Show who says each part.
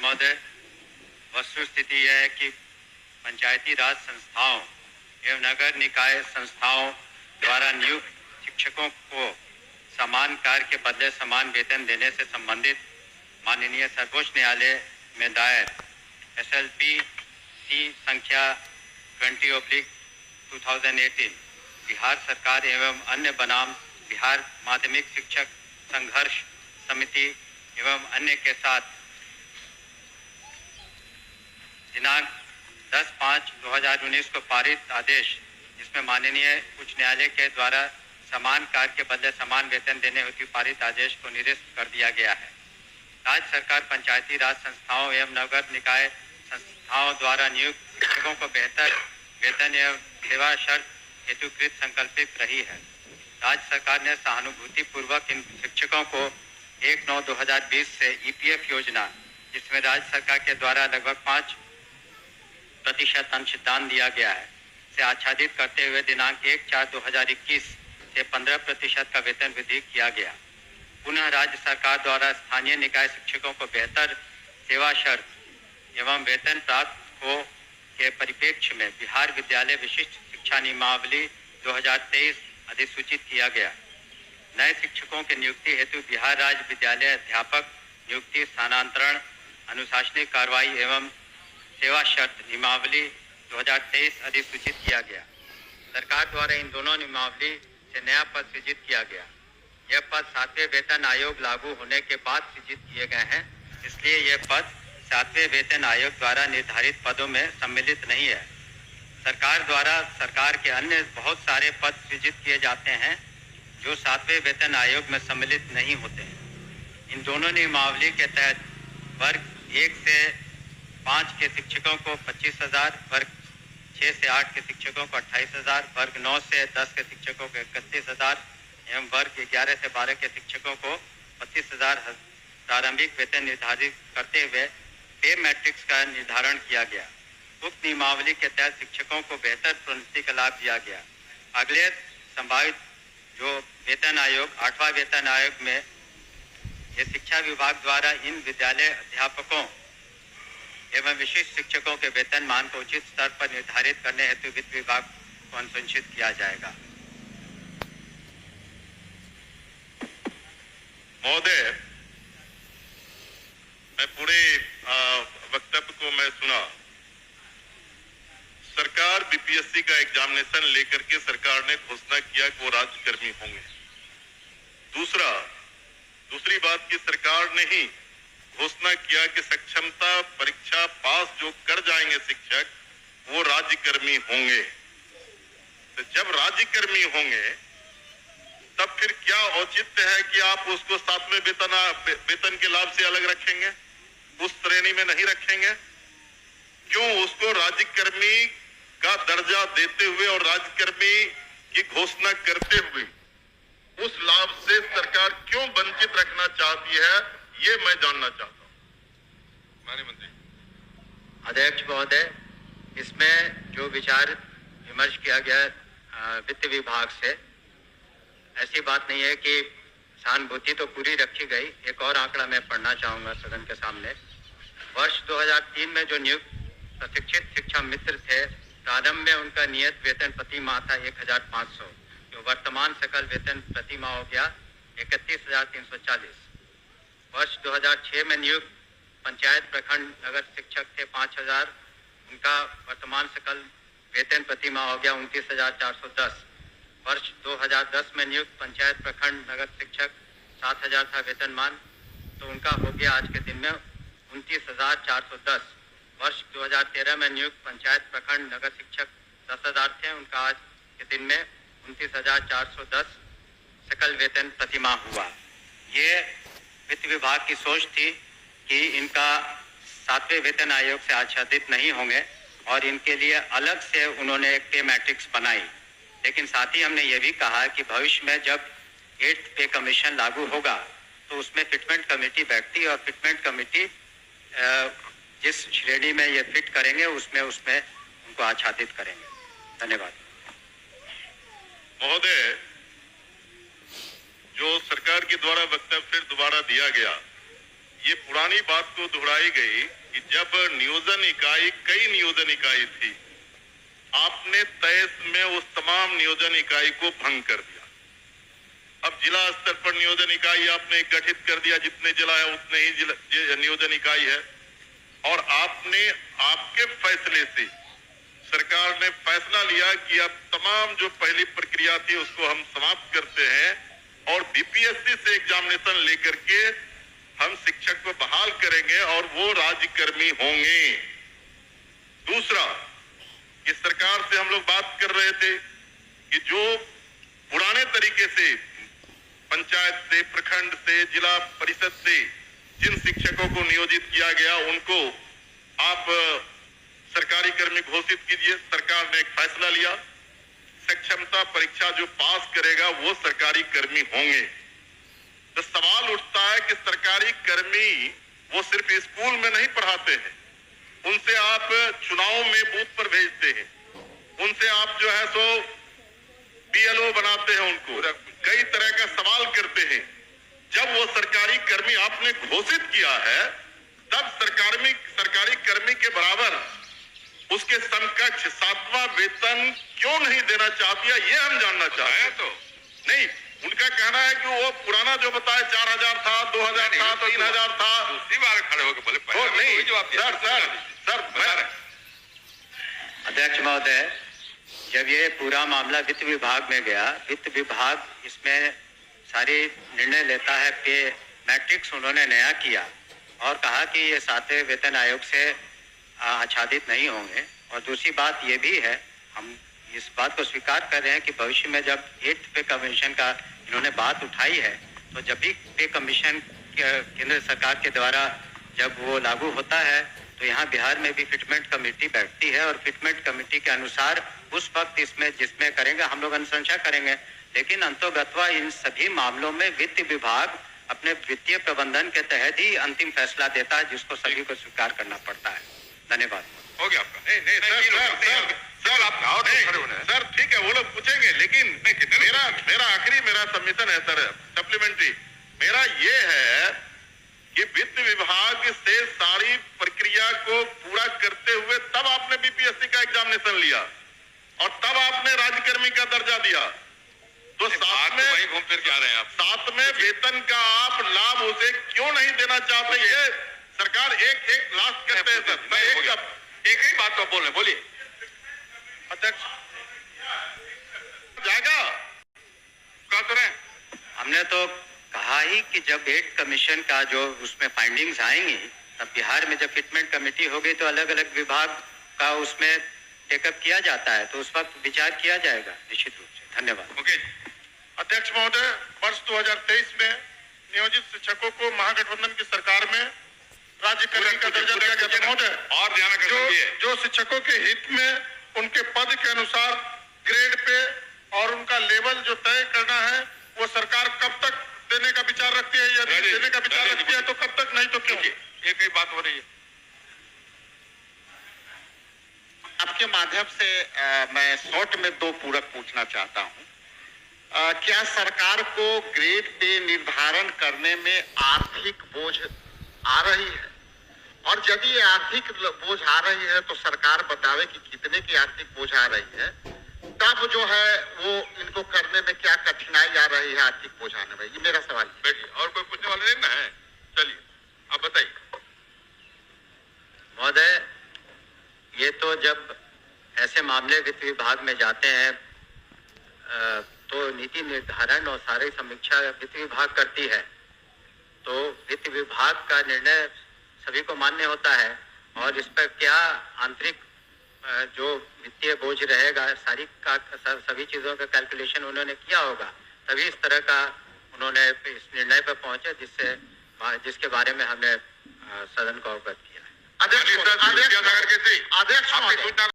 Speaker 1: महोदय, वस्तुस्थिति यह है कि पंचायती राज संस्थाओं एवं नगर निकाय संस्थाओं द्वारा नियुक्त शिक्षकों को समान कार्य के बदले समान वेतन देने से संबंधित माननीय सर्वोच्च न्यायालय में दायर SLP-C संख्या 20/2018 बिहार सरकार एवं अन्य बनाम बिहार माध्यमिक शिक्षक संघर्ष समिति एवं अन्य के साथ दिनांक 10/5/2019 को पारित आदेश, जिसमें माननीय उच्च न्यायालय के द्वारा समान कार्य के बदले समान वेतन देने हेतु पारित आदेश को निरस्त कर दिया गया है। राज्य सरकार पंचायती राज संस्थाओं एवं नगर निकाय संस्थाओं द्वारा नियुक्त शिक्षकों को बेहतर वेतन एवं सेवा शर्त हेतुकृत संकल्पित रही है। राज्य सरकार ने सहानुभूति पूर्वक इन शिक्षकों को 1/9/2020 से EPF योजना, जिसमें राज्य सरकार के द्वारा लगभग 5% अंशदान दिया गया है, से आच्छादित करते हुए दिनांक 1/4/2021 से 15% का वेतन वृद्धि किया गया। पुनः राज्य सरकार द्वारा स्थानीय निकाय शिक्षकों को बेहतर सेवा शर्त एवं वेतन प्राप्त हो के परिप्रेक्ष्य में बिहार विद्यालय विशिष्ट शिक्षा नियमावली 2023 अधिसूचित किया गया। नए शिक्षकों के नियुक्ति हेतु बिहार राज्य विद्यालय अध्यापक नियुक्ति स्थानांतरण अनुशासनिक कार्रवाई एवं सेवा शर्त नियमावली 2023 अधिसूचित किया गया। सरकार द्वारा इन दोनों नियमावली से नया पद सृजित किया गया। यह पद 7वें वेतन आयोग लागू होने के बाद सृजित किए गए हैं, इसलिए यह पद 7वें वेतन आयोग द्वारा निर्धारित पदों में सम्मिलित नहीं है। सरकार द्वारा सरकार के अन्य बहुत सारे पद सृजित किए जाते हैं जो 7वें वेतन आयोग में सम्मिलित नहीं होते हैं। इन दोनों नियमावली के तहत वर्ग 1 से 5 के शिक्षकों को 25,000, वर्ग 6 से 8 के शिक्षकों को 28,000, वर्ग 9 से 10 के शिक्षकों को 31,000 एवं वर्ग 11 से 12 के शिक्षकों को 25,000 प्रारंभिक वेतन निर्धारित करते हुए पे मैट्रिक्स का निर्धारण किया गया। उक्त नियमावली के तहत शिक्षकों को बेहतर प्रोन्नति का लाभ दिया गया। अगले संभावित जो वेतन आयोग 8वां वेतन आयोग में ये शिक्षा विभाग द्वारा इन विद्यालय अध्यापकों एवं विशिष्ट शिक्षकों के वेतनमान को उचित स्तर पर निर्धारित करने हेतु वित्त विभाग को अनुशंसित किया जाएगा।
Speaker 2: महोदय, मैं पूरे वक्तव्य को मैं सुना। सरकार BPSC का एग्जामिनेशन लेकर के सरकार ने घोषणा किया कि वो राज्यकर्मी होंगे। दूसरी बात की सरकार ने ही घोषणा किया कि सक्षमता परीक्षा पास जो कर जाएंगे शिक्षक वो राज्यकर्मी होंगे। तो जब राज्यकर्मी होंगे तब फिर क्या औचित्य है कि आप उसको 7वें वेतन के लाभ से अलग रखेंगे, उस श्रेणी में नहीं रखेंगे? क्यों उसको राज्यकर्मी का दर्जा देते हुए और राज्यकर्मी की घोषणा करते हुए उस लाभ से सरकार क्यों वंचित रखना चाहती है, ये मैं जानना चाहता हूं। माननीय मंत्री।
Speaker 1: अध्यक्ष महोदय, इसमें जो विचार विमर्श किया गया वित्त विभाग से, ऐसी बात नहीं है कि सहानुभूति तो पूरी रखी गई। एक और आंकड़ा मैं पढ़ना चाहूंगा सदन के सामने। वर्ष 2003 में जो नियुक्त प्रशिक्षित शिक्षा मित्र थे, प्रारंभ में उनका नियत वेतन प्रति माह था 1,500, जो वर्तमान सकल वेतन प्रति माह हो गया 31,340। वर्ष 2006 में नियुक्त पंचायत प्रखंड नगर शिक्षक थे 5,000, उनका वर्तमान सकल वेतन प्रति माह हो गया 29,410। वर्ष 2010 में नियुक्त पंचायत प्रखंड नगर शिक्षक 7,000 था वेतनमान, तो उनका हो गया आज के दिन में 29,410। वर्ष 2013 में नियुक्त पंचायत प्रखंड नगर शिक्षक 10,000 थे, उनका आज के दिन में 29,410 सकल वेतन प्रति माह हुआ। ये वित्त विभाग की सोच थी कि इनका 7वें वेतन आयोग से आच्छादित नहीं होंगे और इनके लिए अलग से उन्होंने एक पे मैट्रिक्स बनाई। लेकिन साथ ही हमने ये भी कहा कि भविष्य में जब 8th पे कमीशन लागू होगा तो उसमें फिटमेंट कमेटी बैठती और फिटमेंट कमेटी जिस श्रेणी में ये फिट करेंगे उसमें उनको आच्छादित करेंगे। धन्यवाद।
Speaker 2: महोदय, जो सरकार के द्वारा वक्तव्य फिर दोबारा दिया गया ये पुरानी बात को दोहराई गई कि जब नियोजन इकाई, कई नियोजन इकाई थी, आपने 23 में उस तमाम नियोजन इकाई को भंग कर दिया। अब जिला स्तर पर नियोजन इकाई आपने गठित कर दिया, जितने जिला है उतने ही नियोजन इकाई है। और आपने, आपके फैसले से सरकार ने फैसला लिया कि अब तमाम जो पहली प्रक्रिया थी उसको हम समाप्त करते हैं और बीपीएससी से एग्जामिनेशन लेकर के हम शिक्षक को बहाल करेंगे और वो राज्यकर्मी होंगे। दूसरा, कि सरकार से हम लोग बात कर रहे थे कि जो पुराने तरीके से पंचायत से, प्रखंड से, जिला परिषद से जिन शिक्षकों को नियोजित किया गया उनको आप सरकारी कर्मी घोषित कीजिए। सरकार ने एक फैसला लिया, सक्षमता परीक्षा जो पास करेगा वो सरकारी कर्मी होंगे। तो सवाल उठता है कि सरकारी कर्मी वो सिर्फ स्कूल में नहीं पढ़ाते हैं, उनसे आप चुनाव में बूथ पर भेजते हैं, उनसे आप जो है सो बीएलओ बनाते हैं, उनको कई तरह का सवाल करते हैं। जब वो सरकारी कर्मी आपने घोषित किया है तब सरकारी कर्मी के बराबर उसके समकक्ष 7वां वेतन क्यों नहीं देना चाहती है, ये हम जानना चाहते हैं। तो नहीं, उनका कहना है कि वो पुराना जो बताया 4000 था, 2000 था, 3000 था।
Speaker 3: दूसरी बार खड़े होकर बोले
Speaker 2: नहीं सर,
Speaker 1: अध्यक्ष महोदय, जब ये पूरा मामला वित्त विभाग में गया, वित्त विभाग इसमें सारी निर्णय लेता है कि मैट्रिक्स उन्होंने नया किया और कहा कि ये 7वें वेतन आयोग से आच्छादित नहीं होंगे। और दूसरी बात ये भी है, हम इस बात को स्वीकार कर रहे हैं कि भविष्य में जब 8th पे कमीशन का इन्होंने बात उठाई है तो जब भी पे कमीशन केंद्र सरकार के द्वारा जब वो लागू होता है तो यहाँ बिहार में भी फिटमेंट कमेटी बैठती है और फिटमेंट कमेटी के अनुसार उस वक्त इसमें जिसमें करेंगे हम लोग अनुशंसा करेंगे। लेकिन अंतोगत्वा इन सभी मामलों में वित्त विभाग अपने वित्तीय प्रबंधन के तहत ही अंतिम फैसला देता है, जिसको सभी को स्वीकार करना पड़ता है। धन्यवाद।
Speaker 3: हो गया आपका। नहीं
Speaker 2: सर ठीक है, वो लोग पूछेंगे, लेकिन मेरा आखिरी सबमिशन है सर, सप्लीमेंट्री मेरा ये है कि वित्त विभाग से सारी प्रक्रिया को पूरा करते हुए तब आपने बीपीएससी का एग्जामिनेशन लिया और तब आपने राज्यकर्मी का दर्जा दिया। तो साथ में
Speaker 3: वही घूम फिर के आ रहे हैं आप।
Speaker 2: साथ में वेतन का आप लाभ उसे क्यों नहीं देना चाहते? ये सरकार एक लास्ट करते हैं सर। मैं
Speaker 3: एक ही बात तो बोल रहे, बोलिए
Speaker 2: अध्यक्ष। जाएगा
Speaker 3: कह तो रहे,
Speaker 1: हमने तो कहा ही कि जब 8 कमीशन का जो उसमें फाइंडिंग्स आएंगी तब बिहार में जब फिटमेंट कमेटी होगी तो अलग अलग विभाग का उसमें टेकअप किया जाता है, तो उस वक्त विचार किया जाएगा निश्चित रूप से। धन्यवाद।
Speaker 3: ओके
Speaker 2: अध्यक्ष महोदय, वर्ष 2023 में नियोजित शिक्षकों को महागठबंधन की सरकार में राज्यकर्मी का दर्जा दिया गया था महोदय।
Speaker 3: और ध्यान रखिए,
Speaker 2: जो शिक्षकों के हित में उनके पद के अनुसार ग्रेड पे और उनका लेवल जो तय करना है वो सरकार कब तक देने का विचार रखती है? यदि देने का विचार रखती है तो कब तक, नहीं तो क्यों?
Speaker 3: एक ही बात हो रही है।
Speaker 4: आपके माध्यम से मैं शॉर्ट में 2 पूरक पूछना चाहता हूं। क्या सरकार को ग्रेड पे निर्धारण करने में आर्थिक बोझ आ रही है? और यदि ये आर्थिक बोझ आ रही है तो सरकार बतावे कि कितने की आर्थिक बोझ आ रही है, तब जो है वो इनको करने में क्या कठिनाई आ रही है आर्थिक बोझ आने में? ये मेरा सवाल है।
Speaker 3: बैठिए, और कोई पूछने वाले नहीं ना है? चलिए आप बताइए।
Speaker 1: महोदय, ये तो जब ऐसे मामले वित्त विभाग में जाते हैं तो नीति निर्धारण और सारी समीक्षा वित्त विभाग करती है, तो वित्त विभाग का निर्णय सभी को मान्य होता है और इस पर क्या आंतरिक जो वित्तीय बोझ रहेगा सभी चीजों का कैलकुलेशन उन्होंने किया होगा, तभी इस तरह का उन्होंने इस निर्णय पर पहुंचे जिसके बारे में हमने सदन को अवगत किया।
Speaker 3: अध्यक्ष